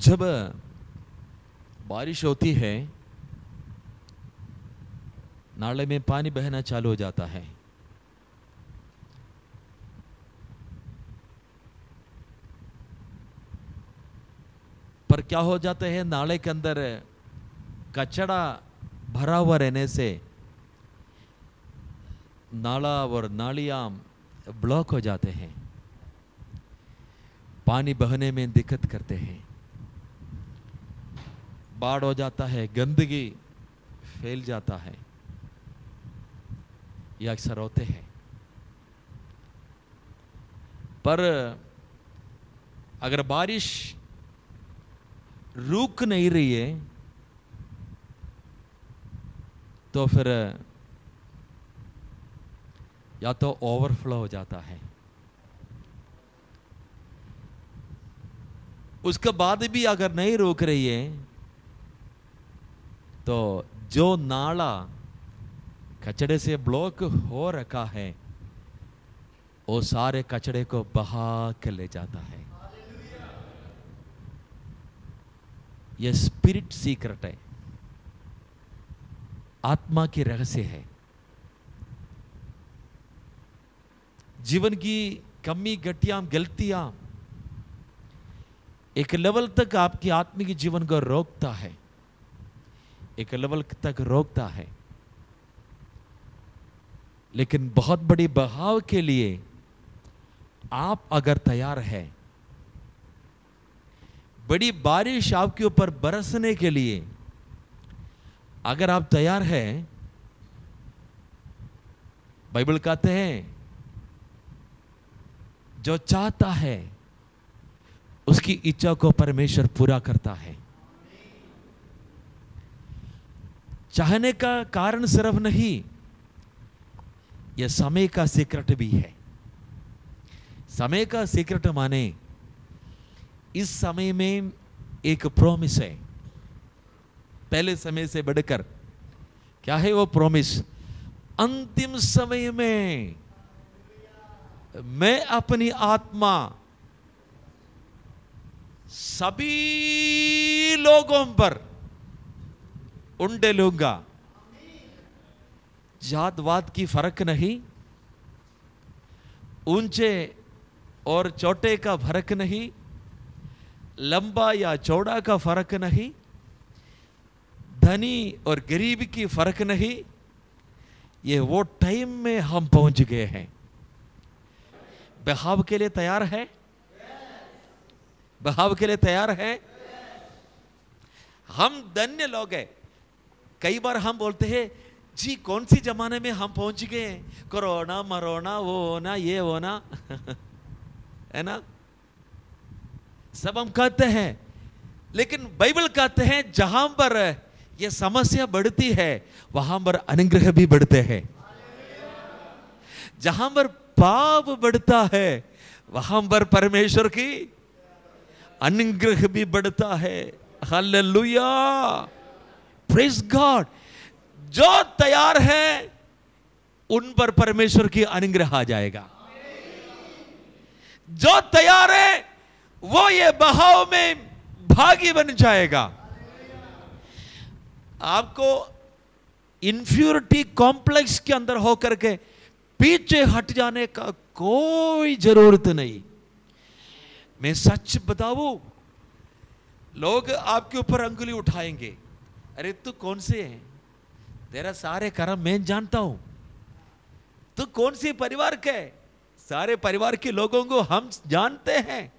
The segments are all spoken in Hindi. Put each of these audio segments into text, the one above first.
जब बारिश होती है, नाले में पानी बहना चालू हो जाता है। पर क्या हो जाता है, नाले के अंदर कचरा भरा हुआ रहने से नाला और नालियां ब्लॉक हो जाते हैं, पानी बहने में दिक्कत करते हैं, बाढ़ हो जाता है, गंदगी फैल जाता है। ये अक्सर होते हैं। पर अगर बारिश रुक नहीं रही है तो फिर या तो ओवरफ्लो हो जाता है, उसके बाद भी अगर नहीं रोक रही है तो जो नाला कचड़े से ब्लॉक हो रखा है वो सारे कचड़े को बहा के ले जाता है। ये स्पिरिट सीक्रेट है, आत्मा की रहस्य है। जीवन की कमी घटियां गलतियां एक लेवल तक आपकी आत्मिक जीवन को रोकता है, एक लेवल तक रोकता है, लेकिन बहुत बड़ी बहाव के लिए आप अगर तैयार है, बड़ी बारिश आपके ऊपर बरसने के लिए अगर आप तैयार हैं, बाइबल कहते हैं जो चाहता है उसकी इच्छा को परमेश्वर पूरा करता है। चाहने का कारण सिर्फ नहीं, यह समय का सीक्रेट भी है। समय का सीक्रेट माने इस समय में एक प्रॉमिस है, पहले समय से बढ़कर। क्या है वो प्रॉमिस? अंतिम समय में मैं अपनी आत्मा सभी लोगों पर उंडे लूंगा। जातवाद की फर्क नहीं, ऊंचे और छोटे का फर्क नहीं, लंबा या चौड़ा का फर्क नहीं, धनी और गरीब की फर्क नहीं। ये वो टाइम में हम पहुंच गए हैं। बहाव के लिए तैयार है? बहाव के लिए तैयार है? हम धन्य लोग हैं। कई बार हम बोलते हैं जी कौन सी जमाने में हम पहुंच गए हैं, कोरोना मरोना वो होना ये होना है ना, सब हम कहते हैं। लेकिन बाइबल कहते हैं जहां पर ये समस्या बढ़ती है वहां पर अनुग्रह भी बढ़ते हैं। जहां पर पाप बढ़ता है वहां पर परमेश्वर की अनुग्रह भी बढ़ता है। Hallelujah, praise God. जो तैयार है उन पर परमेश्वर की अनुग्रह आ जाएगा। जो तैयार है वो ये बहाव में भागी बन जाएगा। आपको इंफ्यूरिटी कॉम्प्लेक्स के अंदर होकर के पीछे हट जाने का कोई जरूरत नहीं। मैं सच बताऊं, लोग आपके ऊपर अंगुली उठाएंगे, अरे तू कौन से है, तेरा सारे कर्म मैं जानता हूं, तू कौन सी परिवार का है, सारे परिवार के लोगों को हम जानते हैं,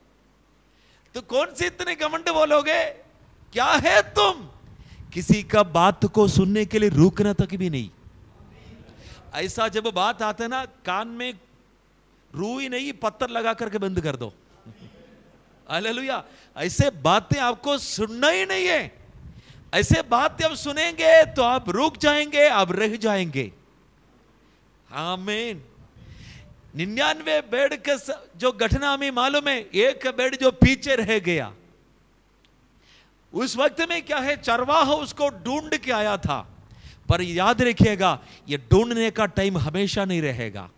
तो कौन से इतने घमंड बोलोगे, क्या है तुम? किसी का बात को सुनने के लिए रुकना तक भी नहीं। ऐसा जब बात आता है ना, कान में रूई नहीं पत्थर लगा करके बंद कर दो। हालेलुया। ऐसे बातें आपको सुनना ही नहीं है। ऐसे बातें आप सुनेंगे तो आप रुक जाएंगे, आप रह जाएंगे। आमीन। 99 बेड का जो घटना हमें मालूम है, एक बेड जो पीछे रह गया, उस वक्त में क्या है, चरवाहा उसको ढूंढ के आया था। पर याद रखिएगा, ये ढूंढने का टाइम हमेशा नहीं रहेगा,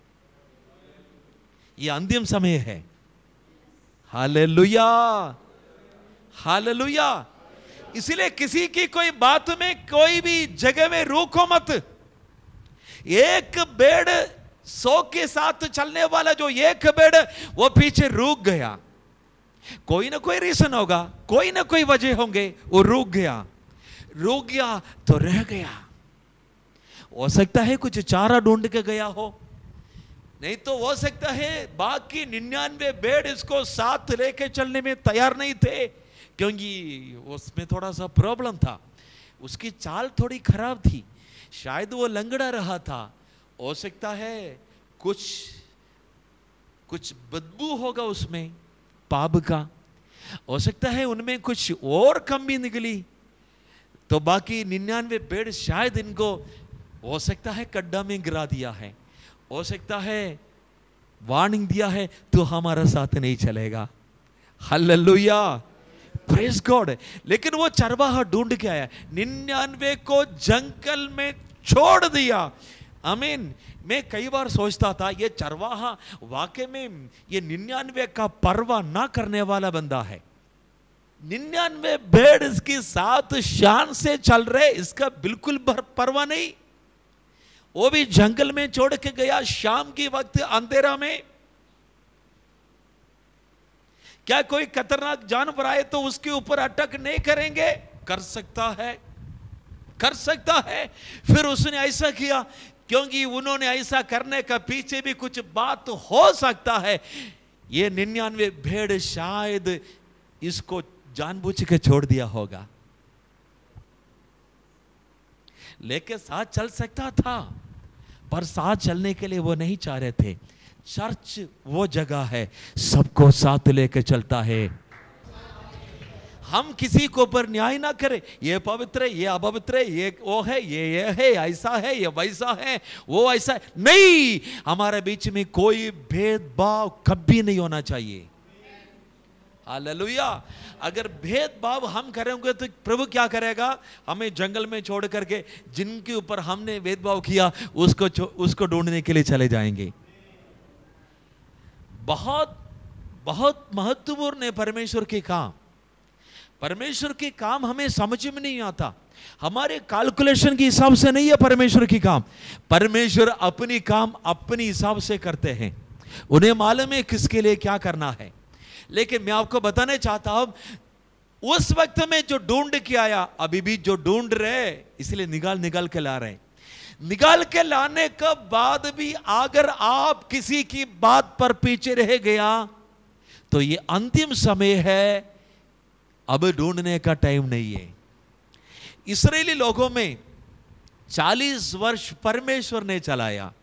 ये अंतिम समय है। Hallelujah, hallelujah. इसलिए किसी की कोई बात में, कोई भी जगह में रुको मत। एक बेड़ 100 के साथ चलने वाला जो एक बेड़, वो पीछे रुक गया। कोई ना कोई रीजन होगा, कोई ना कोई वजह होंगे, वो रुक गया तो रह गया। हो सकता है कुछ चारा ढूंढ के गया हो, नहीं तो हो सकता है बाकी 99 बेड़ इसको साथ लेके चलने में तैयार नहीं थे, क्योंकि उसमें थोड़ा सा प्रॉब्लम था, उसकी चाल थोड़ी खराब थी, शायद वो लंगड़ा रहा था। हो सकता है कुछ बदबू होगा उसमें पाप का, हो सकता है उनमें कुछ और कमी निकली, तो बाकी 99 बेड़ शायद इनको हो सकता है गड्ढा में गिरा दिया है, हो सकता है वार्निंग दिया है तो हमारा साथ नहीं चलेगा। Hallelujah, praise God. लेकिन वो चरवाहा ढूंढ के आया, 99 को जंगल में छोड़ दिया। आमीन। मैं कई बार सोचता था ये चरवाहा वाकई में ये 99 का परवाह ना करने वाला बंदा है। 99 भेड़ इसके साथ शान से चल रहे, इसका बिल्कुल परवाह नहीं। वो भी जंगल में छोड़ के गया शाम के वक्त अंधेरा में। क्या कोई खतरनाक जानवर आए तो उसके ऊपर अटैक नहीं करेंगे? कर सकता है। फिर उसने ऐसा किया क्योंकि उन्होंने ऐसा करने का पीछे भी कुछ बात हो सकता है। ये 99 भेड़ शायद इसको जानबूझ के छोड़ दिया होगा, लेके साथ चल सकता था, पर साथ चलने के लिए वो नहीं चाह रहे थे। चर्च वो जगह है सबको साथ लेके चलता है। हम किसी को ऊपर न्याय ना करें, ये पवित्र है, ये अपवित्र है, ये वो है, ये है, ऐसा है, ये वैसा है, वो ऐसा है। नहीं, हमारे बीच में कोई भेदभाव कभी नहीं होना चाहिए। हालेलुया। अगर भेदभाव हम करेंगे तो प्रभु क्या करेगा? हमें जंगल में छोड़ करके जिनके ऊपर हमने भेदभाव किया उसको ढूंढने के लिए चले जाएंगे। बहुत बहुत महत्वपूर्ण है परमेश्वर के काम। परमेश्वर के काम हमें समझ में नहीं आता, हमारे कैलकुलेशन के हिसाब से नहीं है परमेश्वर की काम। परमेश्वर अपनी काम अपनी हिसाब से करते हैं, उन्हें मालूम है किसके लिए क्या करना है। लेकिन मैं आपको बताना चाहता हूं, उस वक्त में जो ढूंढ के आया, अभी भी जो ढूंढ रहे, इसलिए निकाल के ला रहे। निकाल के लाने के बाद भी अगर आप किसी की बात पर पीछे रह गया तो ये अंतिम समय है, अब ढूंढने का टाइम नहीं है। इस्राएली लोगों में 40 वर्ष परमेश्वर ने चलाया,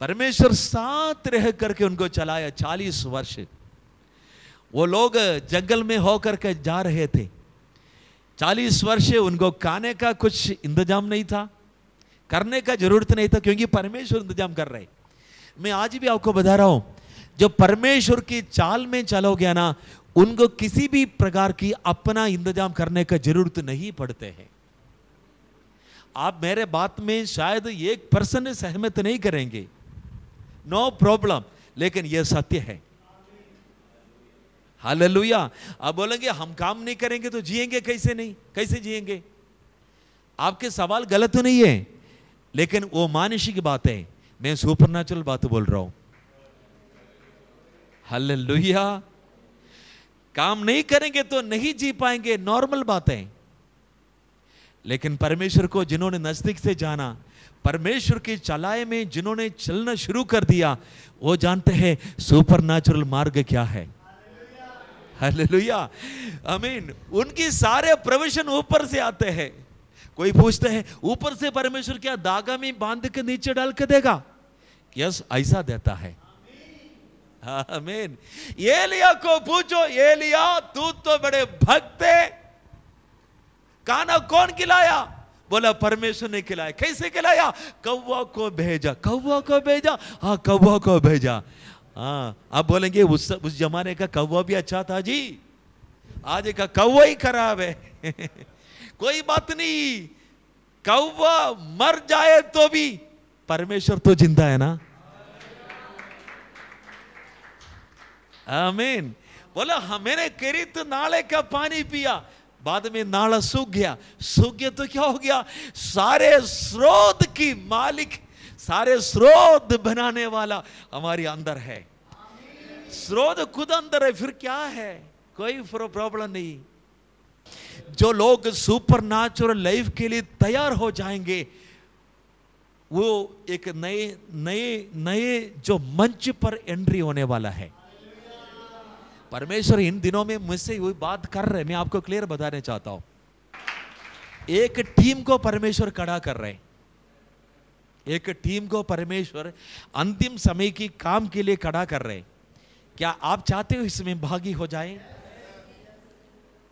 परमेश्वर साथ रह करके उनको चलाया 40 वर्ष। वो लोग जंगल में होकर के जा रहे थे, 40 वर्ष उनको खाने का कुछ इंतजाम नहीं था, करने का जरूरत नहीं था, क्योंकि परमेश्वर इंतजाम कर रहे। मैं आज भी आपको बता रहा हूं, जो परमेश्वर की चाल में चलोगे ना, उनको किसी भी प्रकार की अपना इंतजाम करने का जरूरत नहीं पड़ते हैं। आप मेरे बात में शायद 1% सहमत नहीं करेंगे, नो प्रॉब्लम, लेकिन यह सत्य है। हालेलुया। आप बोलेंगे हम काम नहीं करेंगे तो जिएंगे कैसे? नहीं, कैसे जिएंगे? आपके सवाल गलत तो नहीं है, लेकिन वो मानसिक बात है, मैं सुपरनैचुरल बात बोल रहा हूं। हालेलुया। काम नहीं करेंगे तो नहीं जी पाएंगे, नॉर्मल बात है। लेकिन परमेश्वर को जिन्होंने नजदीक से जाना, परमेश्वर की चलाए में जिन्होंने चलना शुरू कर दिया, वो जानते हैं सुपरनैचुरल मार्ग क्या है। हालेलुया, आमीन। उनकी सारे प्रोविजन ऊपर से आते हैं। कोई पूछते हैं ऊपर से परमेश्वर क्या धागा में बांध के नीचे डाल के देगा? यस, ऐसा देता है। आमीन। एलिया को पूछो, एलिया तू तो बड़े भक्त है, खाना कौन खिलाया? बोला परमेश्वर ने खिलाया। कैसे खिलाया? कौवा को भेजा। कौवा को भेजा? हाँ, कौवा को भेजा। हाँ, आप बोलेंगे उस जमाने का कौवा भी अच्छा था जी, आज का कौवा ही खराब है। कोई बात नहीं, कौवा मर जाए तो भी परमेश्वर तो जिंदा है ना। आमीन। बोला हाँ मैंने केरित नाले का पानी पिया, बाद में नाला सूख गया। सूख गया तो क्या हो गया? सारे स्रोत की मालिक, सारे स्रोत बनाने वाला हमारे अंदर है। स्रोत खुद अंदर है, फिर क्या है? कोई प्रॉब्लम नहीं। जो लोग सुपर नेचुरल लाइफ के लिए तैयार हो जाएंगे, वो एक नए नए नए जो मंच पर एंट्री होने वाला है। परमेश्वर इन दिनों में मुझसे वही बात कर रहे हैं, मैं आपको क्लियर बताने चाहता हूं। एक टीम को परमेश्वर खड़ा कर रहे हैं, एक टीम को परमेश्वर अंतिम समय की काम के लिए खड़ा कर रहे हैं। क्या आप चाहते हो इसमें भागी हो जाए?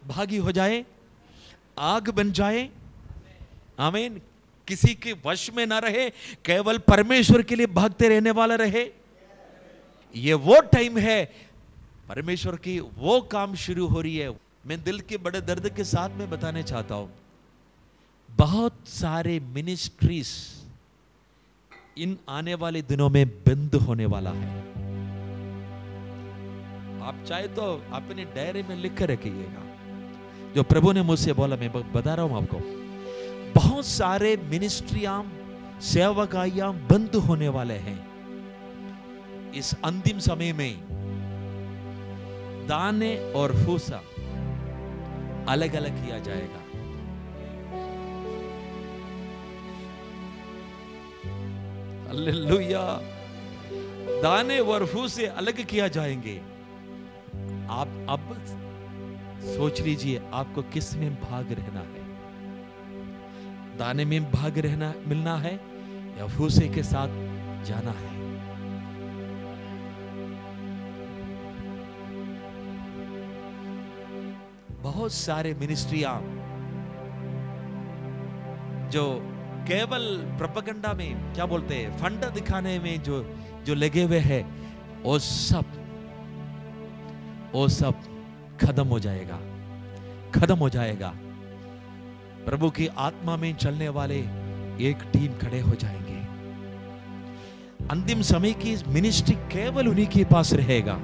भागी हो जाए, आग बन जाए, आमीन। किसी के वश में ना रहे, केवल परमेश्वर के लिए भागते रहने वाला रहे। ये वो टाइम है, परमेश्वर की वो काम शुरू हो रही है। मैं दिल के बड़े दर्द के साथ में बताने चाहता हूं, बहुत सारे मिनिस्ट्रीज इन आने वाले दिनों में बंद होने वाला है। आप चाहे तो अपने डायरी में लिख कर रखिएगा, जो प्रभु ने मुझसे बोला, मैं बता रहा हूं आपको। बहुत सारे मिनिस्ट्रियां, सेवकाइयां बंद होने वाले हैं इस अंतिम समय में। दाने और फूसा अलग अलग किया जाएगा। हालेलुया। दाने और फूसे अलग किया जाएंगे। आप अब सोच लीजिए आपको किस में भाग रहना है? दाने में भाग रहना मिलना है या फूसे के साथ जाना है? बहुत सारे मिनिस्ट्रियां जो केवल प्रोपेगेंडा में, क्या बोलते हैं, फंड दिखाने में जो लगे हुए हैं, वो सब खत्म हो जाएगा, खत्म हो जाएगा। प्रभु की आत्मा में चलने वाले एक टीम खड़े हो जाएंगे। अंतिम समय की मिनिस्ट्री केवल उन्हीं के पास रहेगा,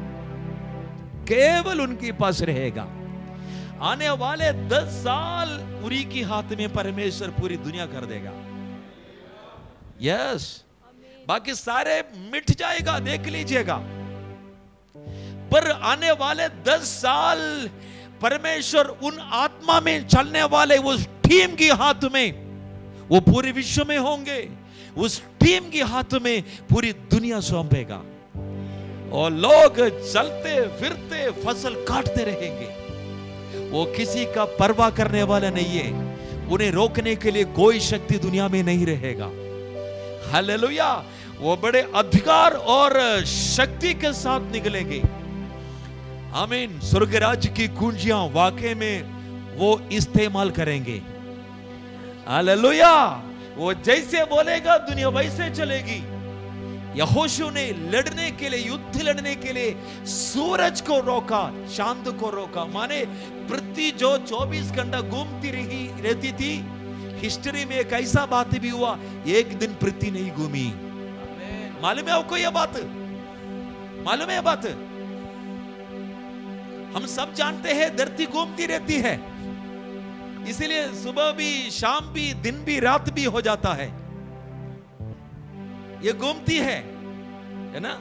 केवल उनके पास रहेगा। आने वाले 10 साल उन्हीं के हाथ में परमेश्वर पूरी दुनिया कर देगा। यस, बाकी सारे मिट जाएगा, देख लीजिएगा। पर आने वाले 10 साल परमेश्वर उन आत्मा में चलने वाले उस टीम के हाथ में, वो पूरे विश्व में होंगे, उस टीम के हाथ में पूरी दुनिया सौंपेगा। और लोग चलते फिरते फसल काटते रहेंगे। वो किसी का परवाह करने वाला नहीं है। उन्हें रोकने के लिए कोई शक्ति दुनिया में नहीं रहेगा। हालेलुया। वो बड़े अधिकार और शक्ति के साथ निकलेंगे। आमीन। स्वर्ग राज्य की कुंजियां वाकई में वो इस्तेमाल करेंगे। हालेलुया। वो जैसे बोलेगा दुनिया वैसे चलेगी। यहोशू ने लड़ने के लिए, युद्ध लड़ने के लिए सूरज को रोका, चांद को रोका। माने पृथ्वी जो 24 घंटा घूमती रहती थी, हिस्ट्री में एक ऐसा बात भी हुआ, एक दिन पृथ्वी नहीं घूमी। मालूम है आपको यह बात? मालूम है यह बात? हम सब जानते हैं धरती घूमती रहती है, इसीलिए सुबह भी, शाम भी, दिन भी, रात भी हो जाता है। ये घूमती है ना?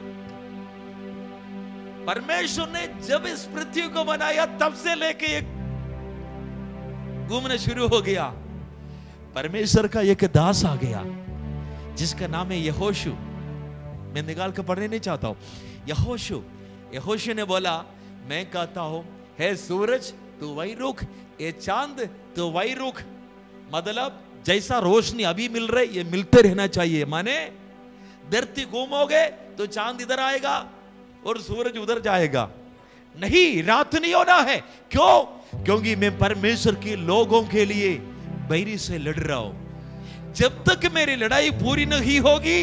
परमेश्वर ने जब इस पृथ्वी को बनाया तब से लेके एक घूमना शुरू हो गया। परमेश्वर का एक दास आ गया जिसका नाम है यहोशू। मैं निकाल कर पढ़ने नहीं चाहता हूं। यहोशू ने बोला, मैं कहता हूं, हे सूरज तू वही रुक, ये चांद तू वही रुक। मतलब जैसा रोशनी अभी मिल रही, ये मिलते रहना चाहिए। माने धरती घूमोगे तो चांद इधर आएगा और सूरज उधर जाएगा। नहीं, रात नहीं होना है। क्यों? क्योंकि मैं परमेश्वर के लोगों के लिए बैरी से लड़ रहा हूं। जब तक मेरी लड़ाई पूरी नहीं होगी,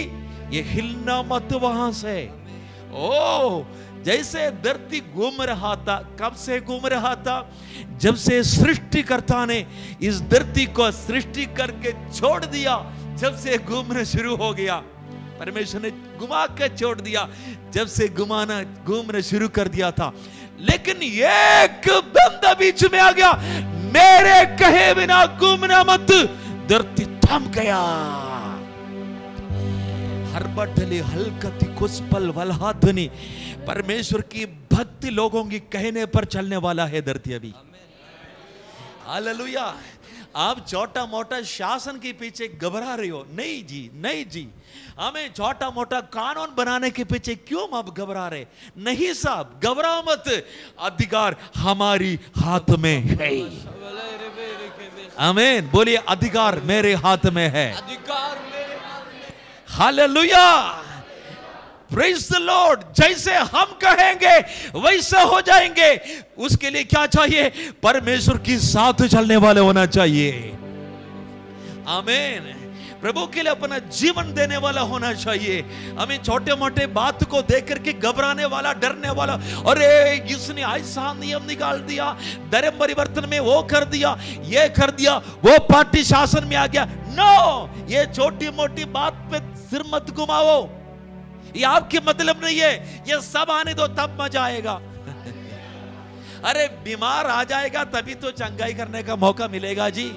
ये हिलना मत वहां से। ओ, जैसे धरती घूम रहा था, कब से घूम रहा था? जब से सृष्टिकर्ता ने इस धरती को सृष्टि करके छोड़ दिया, जब से घूमना शुरू हो गया। परमेश्वर ने घुमा कर छोड़ दिया, जब से घूमना शुरू कर दिया था। लेकिन एक बंदा बीच में आ गया, मेरे कहे बिना घूमना मत। धरती थम गया। हर बटली हलकती कुसपल वल्हा ध्वनि। परमेश्वर की भक्ति लोगों की कहने पर चलने वाला है धरती अभी। हालेलुया। आप छोटा मोटा शासन के पीछे घबरा रहे हो? नहीं जी, नहीं जी। हमें छोटा मोटा कानून बनाने के पीछे क्यों आप घबरा रहे? नहीं साहब, घबराओ मत। अधिकार हमारी हाथ में है। आमीन। बोलिए, अधिकार मेरे हाथ में है। अधिकार मेरे हाथ में। हालेलुया। Praise the Lord. जैसे हम कहेंगे वैसा हो जाएंगे। उसके लिए क्या चाहिए? परमेश्वर की साथ चलने वाले होना चाहिए। आमीन। प्रभु के लिए अपना जीवन देने वाला होना चाहिए। हमें छोटे मोटे बात को देख करके घबराने वाला, डरने वाला, अरे इसने ऐसा नियम निकाल दिया, धर्म परिवर्तन में वो कर दिया, ये कर दिया, वो पार्टी शासन में आ गया। नो, ये छोटी मोटी बात पे सिर मत घुमाओ। ये आपके मतलब नहीं है। ये सब आने दो, तब मजा आएगा। अरे बीमार आ जाएगा तभी तो चंगाई करने का मौका मिलेगा जी।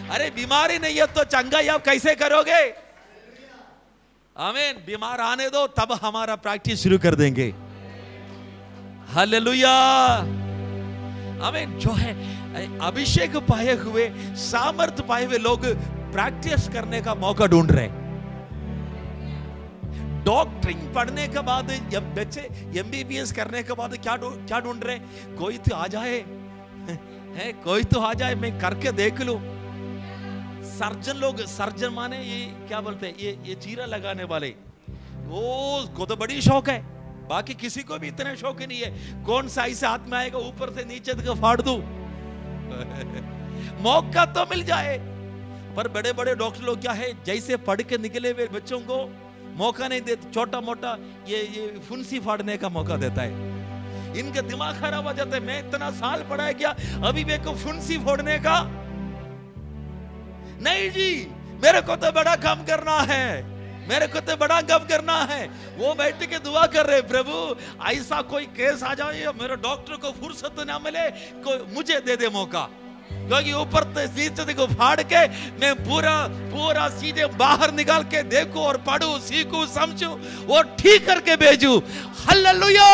अरे बीमारी नहीं है तो चंगाई आप कैसे करोगे? आमीन। बीमार आने दो, तब हमारा प्रैक्टिस शुरू कर देंगे। हालेलुया। आमीन। जो है अभिषेक पाए हुए, सामर्थ पाए हुए लोग प्रैक्टिस करने का मौका ढूंढ रहे। डॉक्टरिंग पढ़ने के बाद बच्चे एमबीबीएस करने के बाद क्या ढूंढ रहे? कोई तो आ जाए, है कोई तो आ जाए, मैं करके देख लूं। सर्जन लोग, सर्जन माने ये क्या बोलते हैं, ये चीरा लगाने वाले, वो को तो बड़ी शौक है। बाकी किसी को भी इतना शौक नहीं है। कौन सा ऐसे हाथ में आएगा ऊपर से नीचे तक फाड़ दूं। मौका तो मिल जाए। पर बड़े बड़े डॉक्टर लोग क्या है, जैसे पढ़ के निकले हुए बच्चों को मौका नहीं देते। छोटा मोटा ये फुंसी फाड़ने का मौका देता है। इनका दिमाग खराब हो जाता है। मैं इतना साल पढ़ाया क्या, अभी मेरे को फुंसी फोड़ने का? नहीं जी, मेरे को तो बड़ा काम करना है, मेरे को तो बड़ा काम करना है। वो बैठ के दुआ कर रहे, प्रभु ऐसा कोई केस आ जाए, मेरे डॉक्टर को फुर्सत ना मिले, कोई मुझे दे दे मौका। क्योंकि ऊपर से को फाड़ के मैं पूरा सीधे बाहर निकाल के देखूं और पढ़ूं, सीखूं, समझूं और ठीक करके भेजूं। हालेलुया।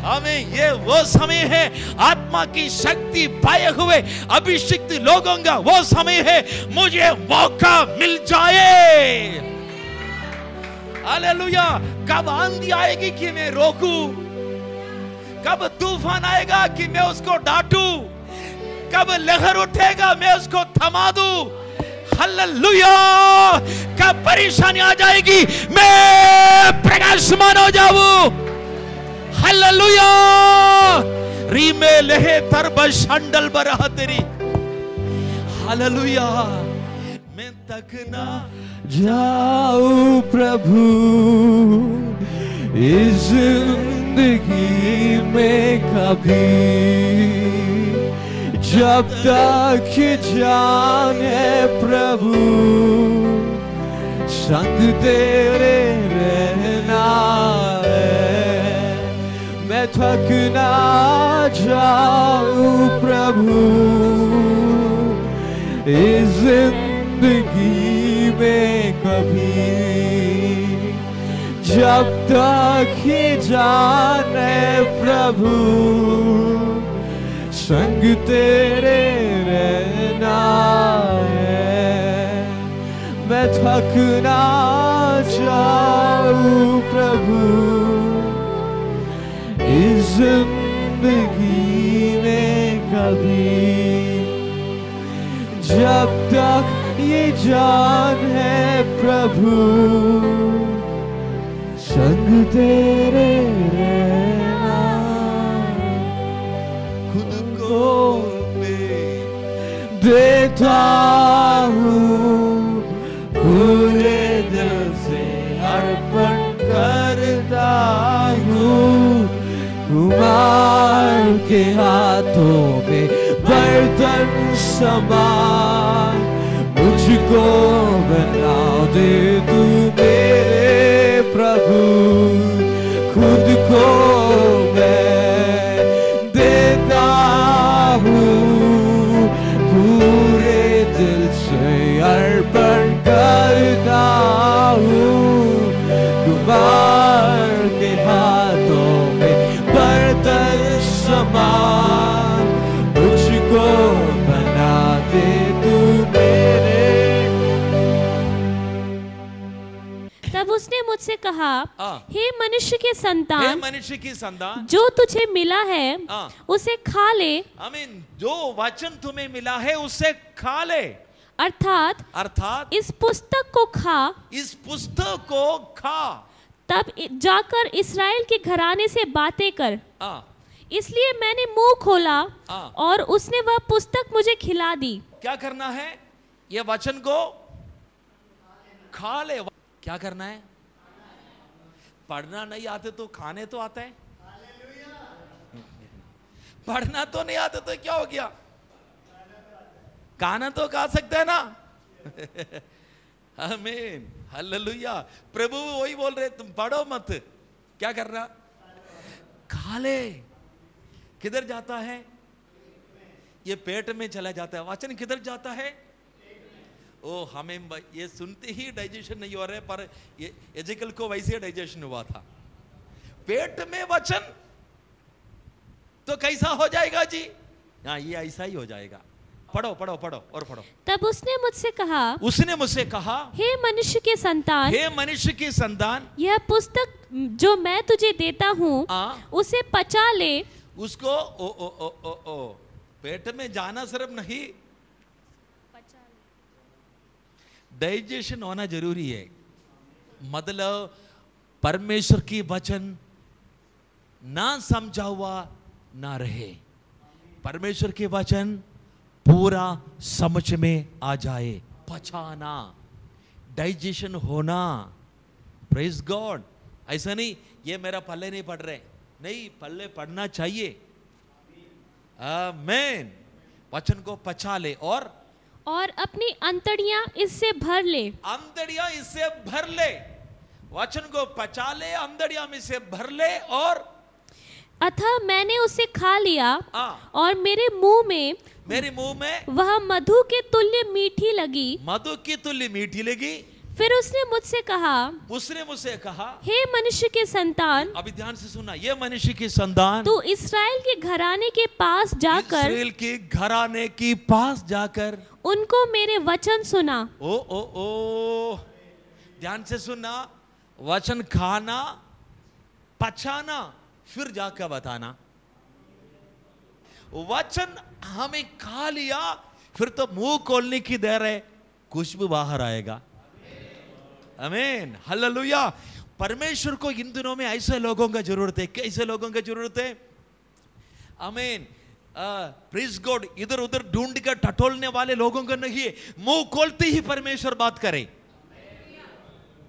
हमें ये वो समय है, आत्मा की शक्ति पाए हुए अभिषिक्त लोगों का वो समय है। मुझे मौका मिल जाए। हालेलुया। कब आंधी आएगी कि मैं रोकूं, कब तूफान आएगा कि मैं उसको डांटूं, कब लहर उठेगा मैं उसको थमा दूं। हालेलुया। कब परेशानी आ जाएगी मैं प्रकाशमान हो जाऊं। हालेलुया। रीमे लहे तरब शंडल बरह तेरी। हालेलुया। मैं तक ना जाऊं प्रभु इस जिंदगी में कभी, जब तक जान है प्रभु संग तेरे रहना है। मैं थक ना जाऊं प्रभु इस जिंदगी में कभी, जब तक जान है प्रभु संग तेरे रहना है। मैं थक ना जाऊं प्रभु इस जिंदगी में कभी, जब तक ये जान है प्रभु संग तेरे रहना। देता हूँ पूरे दिल से अर्पण करता हूँ। कुमार के हाथों में बर्तन समान मुझको बना दे तू मेरे प्रभु। खुद को कहा, हाँ। हे मनुष्य के हे संतान, मनुष्य की संतान, जो तुझे मिला है हाँ। उसे खा ले, आमीन, जो वचन तुम्हें मिला है उससे खा ले, अर्थात इस पुस्तक को खा, इस पुस्तक को खा। तब जाकर इस्राएल के घराने से बातें कर। हाँ, इसलिए मैंने मुंह खोला हाँ। और उसने वह पुस्तक मुझे खिला दी। क्या करना है? ये वचन को खा ले। क्या करना है? पढ़ना नहीं आते तो खाने तो आता है। पढ़ना तो नहीं आते तो क्या हो गया? खाना तो खा सकते हैं ना। आमीन, हालेलुया। प्रभु वही बोल रहे, तुम पढ़ो मत, क्या करना? खा ले। किधर जाता है? ये पेट में चला जाता है। वचन किधर जाता है? ओ, हमें ये सुनते ही डाइजेशन नहीं हो रहा है, पर ये एजिकल को वैसे डाइजेशन हुआ था। पेट में वचन तो कैसा हो जाएगा जी? हाँ, ये ऐसा ही हो जाएगा। पढ़ो पढ़ो पढ़ो और पढ़ो। तब उसने मुझसे कहा, हे मनुष्य के संतान, हे मनुष्य की संतान, यह पुस्तक जो मैं तुझे देता हूँ उसे पचा ले। उसको ओ ओ ओ ओ ओ पेट में जाना सिर्फ नहीं, डाइजेशन होना जरूरी है। मतलब परमेश्वर की वचन ना समझा हुआ ना रहे, परमेश्वर के वचन पूरा समझ में आ जाए, पचाना, डाइजेशन होना। Praise God. ऐसा नहीं ये मेरा पल्ले नहीं पढ़ रहे, नहीं, पल्ले पढ़ना चाहिए। आमीन। वचन को पचा ले और अपनी अंतड़ियां इससे भर ले। अंतड़ियां इससे भर ले। वचन को पचा ले, अंतड़ियां में से भर ले। और अतः मैंने उसे खा लिया और मेरे मुंह में वह मधु के तुल्य मीठी लगी। मधु की तुल्य मीठी लगी। फिर उसने मुझसे कहा, हे मनुष्य के संतान, अभी ध्यान से सुनना, ये मनुष्य की संतान, तू इस्राएल के घराने के पास जाकर उनको मेरे वचन सुना। ओ ओ ओ, ध्यान से सुनना, वचन खाना, पचाना, फिर जाकर बताना। वचन हमें खा लिया, फिर तो मुंह खोलने की देर है, खुशबू बाहर आएगा। आमीन, हालेलुया। परमेश्वर को इन दिनों में ऐसे लोगों का जरूरत है। कैसे लोगों का जरूरत है? आमीन, प्रेज गॉड। इधर उधर ढूंढ कर टटोलने वाले लोगों का नहीं है, मुंह खोलते ही परमेश्वर बात करे।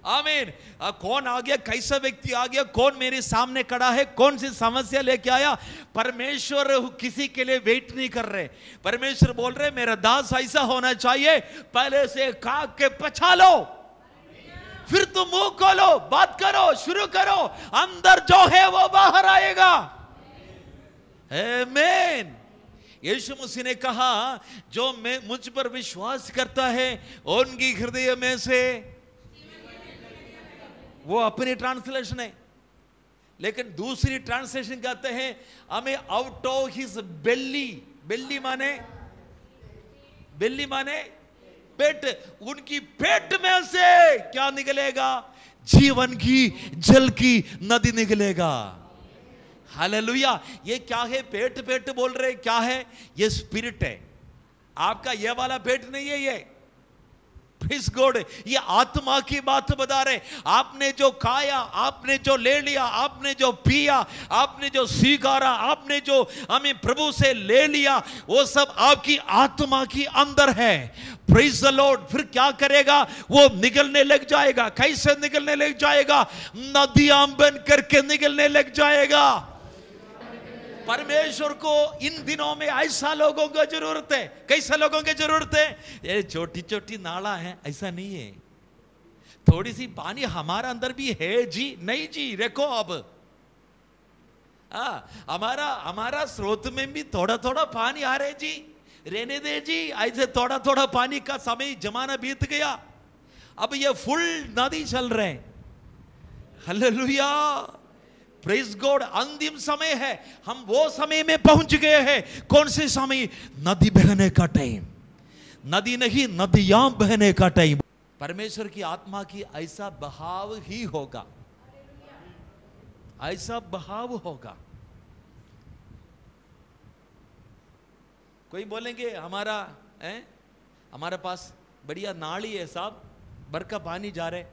आमीन। कौन आ गया, कैसा व्यक्ति आ गया, कौन मेरे सामने खड़ा है, कौन सी समस्या लेके आया, परमेश्वर किसी के लिए वेट नहीं कर रहे। परमेश्वर बोल रहे, मेरा दास ऐसा होना चाहिए, पहले से खा के पचा लो, फिर तुम मुंह खोलो, बात करो, शुरू करो, अंदर जो है वो बाहर आएगा। आमीन। यीशु मसीह ने कहा, जो मैं मुझ पर विश्वास करता है उनकी हृदय में से, वो अपनी ट्रांसलेशन है, लेकिन दूसरी ट्रांसलेशन कहते हैं हमें आउट ऑफ हिज बेली। बेली माने पेट। उनकी पेट में से क्या निकलेगा? जीवन की जल की नदी निकलेगा। हालेलुया। ये क्या है? पेट पेट बोल रहे, क्या है? ये स्पिरिट है। आपका ये वाला पेट नहीं है, ये प्रेज़ गॉड, ये आत्मा की बात बता रहे। आपने जो खाया, आपने जो ले लिया, आपने जो पिया, आपने जो स्वीकारा, आपने जो हमें प्रभु से ले लिया, वो सब आपकी आत्मा की अंदर है। Praise the Lord. फिर क्या करेगा? वो निकलने लग जाएगा। कैसे निकलने लग जाएगा? नदियां बन करके निकलने लग जाएगा। परमेश्वर को इन दिनों में ऐसा लोगों की जरूरत है। कैसे लोगों की जरूरत है? ये छोटी छोटी नाला है, ऐसा नहीं है। थोड़ी सी पानी हमारा अंदर भी है जी, नहीं जी, रखो अब। हमारा स्रोत में भी थोड़ा थोड़ा पानी आ रहे जी, रहने दे जी। ऐसे थोड़ा थोड़ा पानी का समय जमाना बीत गया, अब ये फुल नदी चल रहे हैं। Hallelujah, praise God. अंतिम समय है, हम वो समय में पहुंच गए हैं। कौन से समय? नदी बहने का टाइम। नदी नहीं, नदियां बहने का टाइम। परमेश्वर की आत्मा की ऐसा बहाव ही होगा। ऐसा बहाव होगा। कोई बोलेंगे हमारे पास बढ़िया नाली है साहब, भर का पानी जा रहे।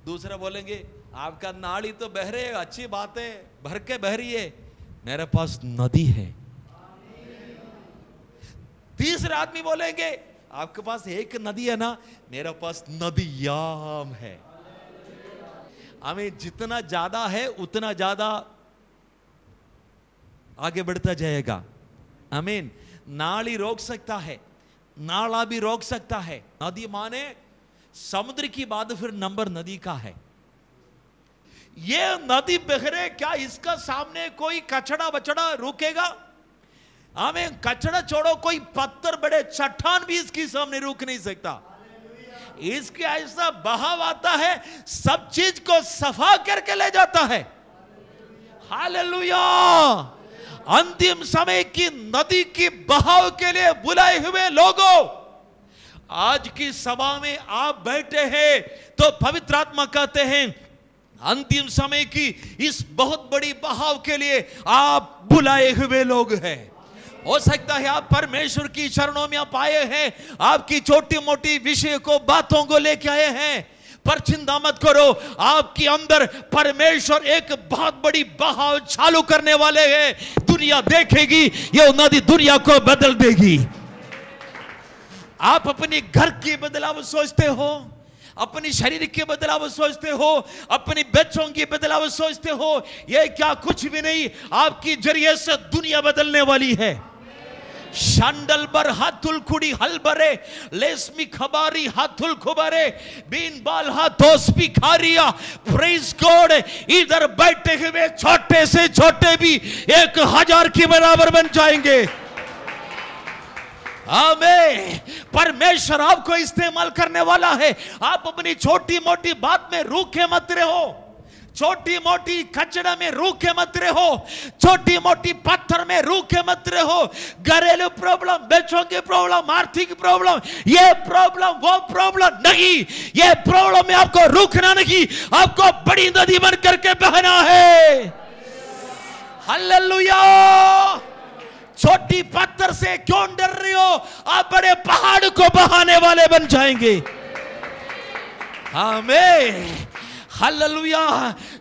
दूसरा बोलेंगे आपका नाली तो बह रहे है, अच्छी बात है, भर के बह रही है, मेरे पास नदी है। तीसरा आदमी बोलेंगे आपके पास एक नदी है ना, मेरे पास नदियाम है। हमें जितना ज्यादा है उतना ज्यादा आगे बढ़ता जाएगा। आमीन। नाली रोक सकता है, नाला भी रोक सकता है। नदी माने समुद्र की बाद फिर नंबर नदी का है। ये नदी बहरे, क्या इसका सामने कोई कचड़ा बचड़ा रुकेगा? हमें कचड़ा छोड़ो, कोई पत्थर बड़े चट्टान भी इसके सामने रुक नहीं सकता। इसके ऐसा बहाव आता है, सब चीज को सफा करके ले जाता है। हालेलुया। अंतिम समय की नदी की बहाव के लिए बुलाए हुए लोगों, आज की सभा में आप बैठे हैं तो पवित्र आत्मा कहते हैं अंतिम समय की इस बहुत बड़ी बहाव के लिए आप बुलाए हुए लोग हैं। हो सकता है आप परमेश्वर की चरणों में आप आए हैं, आपकी छोटी मोटी विषय को, बातों को लेके आए हैं, पर चिंता मत करो, आपके अंदर परमेश्वर एक बहुत बड़ी बहाव चालू करने वाले हैं। दुनिया देखेगी, ये नदी दुनिया को बदल देगी। आप अपने घर की बदलाव सोचते हो, अपनी शरीर के बदलाव सोचते हो, अपनी बच्चों की बदलाव सोचते हो, ये क्या कुछ भी नहीं, आपकी जरिए से दुनिया बदलने वाली है। शांडल बर हाथुल कुड़ी हल बरे, लेस्मी खबारी हाथुल खुबरे, बीन बाल हाथोस भी खारिया। Praise God. इधर बैठे हुए छोटे से छोटे भी 1000 के बराबर बन जाएंगे। आमीन। परमेश्वर आपको इस्तेमाल करने वाला है। आप अपनी छोटी मोटी बात में रूखे मत रहो, छोटी मोटी कचड़ा में रूखे मत रहो, छोटी मोटी पत्थर में रूखे मत रहो। घरेलू प्रॉब्लम, बच्चों की प्रॉब्लम, आर्थिक प्रॉब्लम, ये प्रॉब्लम वो प्रॉब्लम नहीं, ये प्रॉब्लम में आपको रुकना नहीं, आपको बड़ी नदी बन करके बहना है। हालेलुया। छोटी पत्थर से क्यों डर रहे हो? आप बड़े पहाड़ को बहाने वाले बन जाएंगे। आमीन। हालेलुया।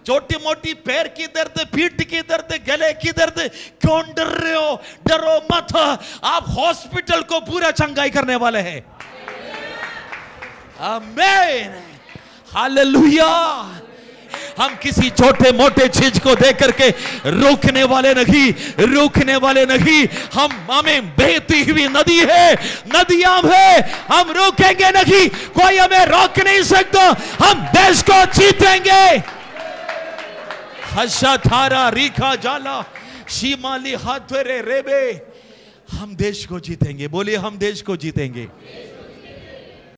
छोटी मोटी पैर की दर्द, पीठ की दर्द, गले की दर्द, क्यों डर रहे हो? डरो मत, आप हॉस्पिटल को पूरा चंगाई करने वाले हैं। आमीन। हालेलुया। हम किसी छोटे मोटे चीज को देख करके रोकने वाले नहीं, रोकने वाले नहीं। हम हमें बहती हुई नदी है, नदियां है, हम रोकेंगे नहीं, कोई हमें रोक नहीं सकता। हम देश को जीतेंगे। हर्षा थारा रीखा जाला शिमाली हाथरे रेबे, हम देश को जीतेंगे। बोलिए हम देश को जीतेंगे।